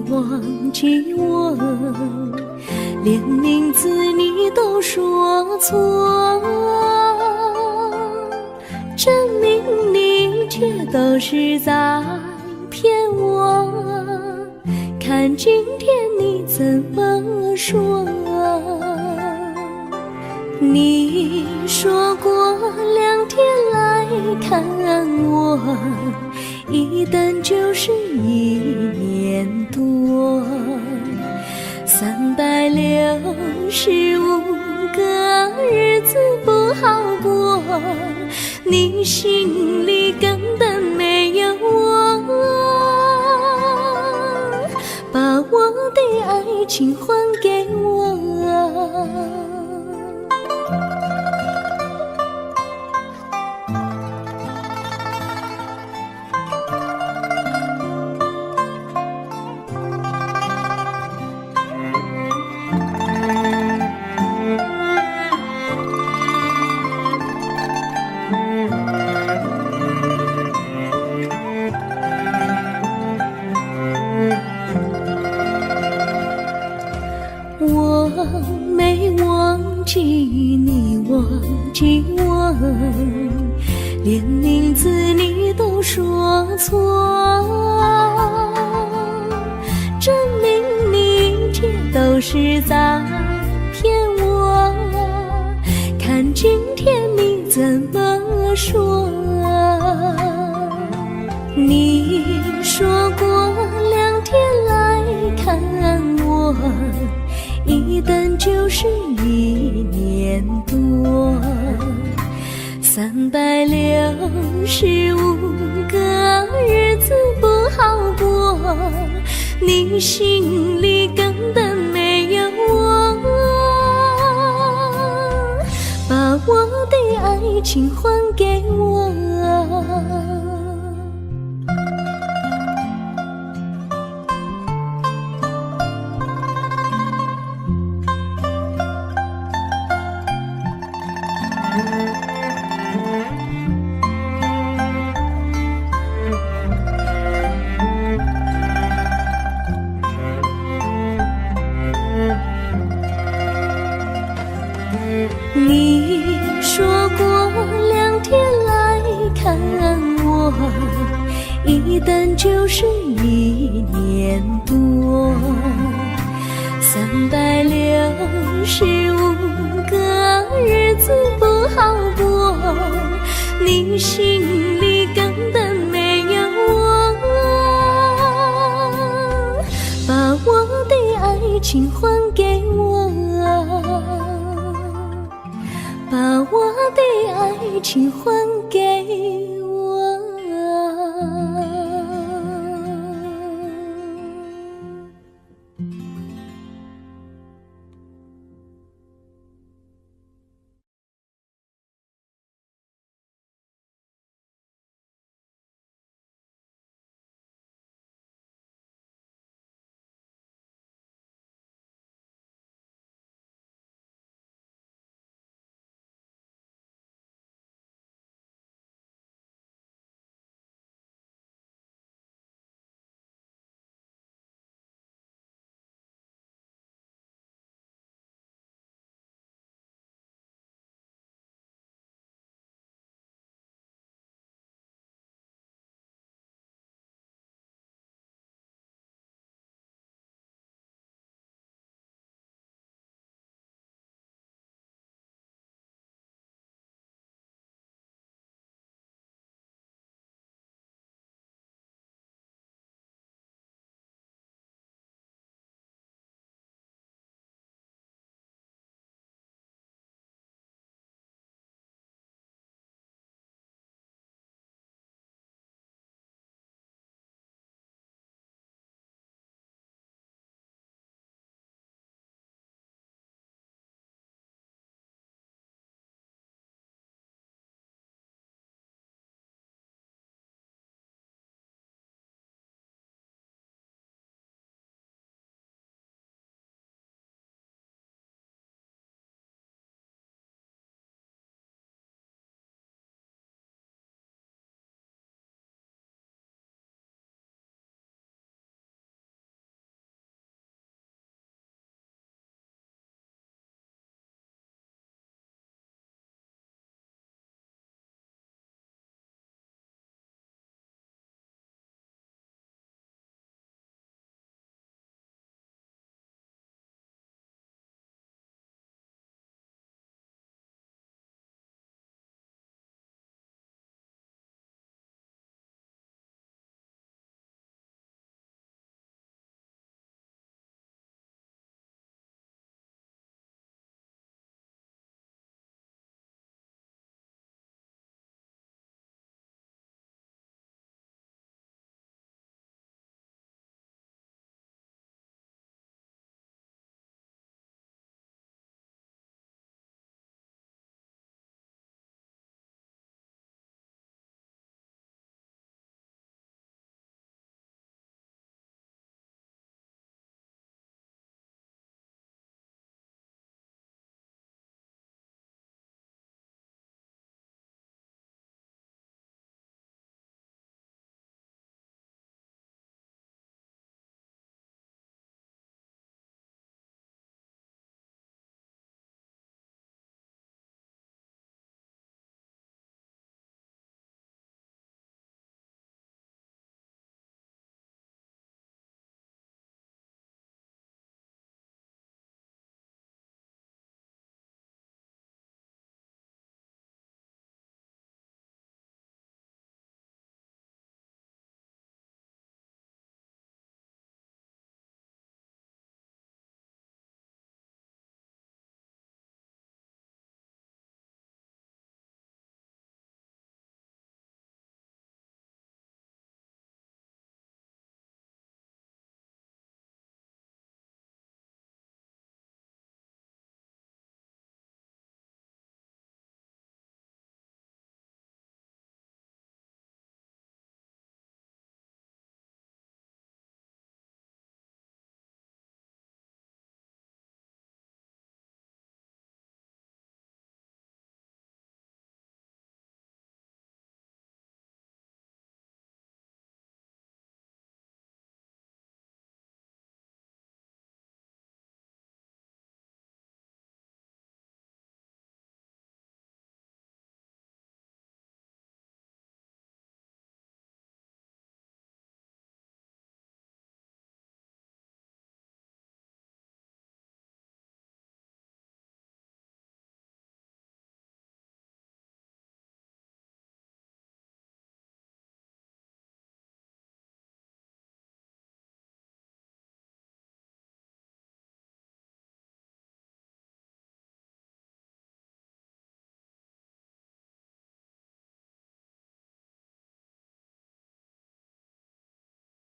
忘记我，连名字你都说错，证明你却都是在骗我。看今天你怎么说？你说过2天来看我，一等就是1年多。365个日子不好过，你心里根本没有我，把我的爱情还给我。我没忘记你，忘记我，连名字你都说错，证明你一切都是在骗我。看今天你怎么说？你说过2天来看我，一等就是1年多，365个日子不好过，你心里根本没有我，把我的爱情还给我。你说过2天来看我，一等就是1年多，365个日子不好过，你心里根本没有我，把我的爱情还给我，把我的爱情还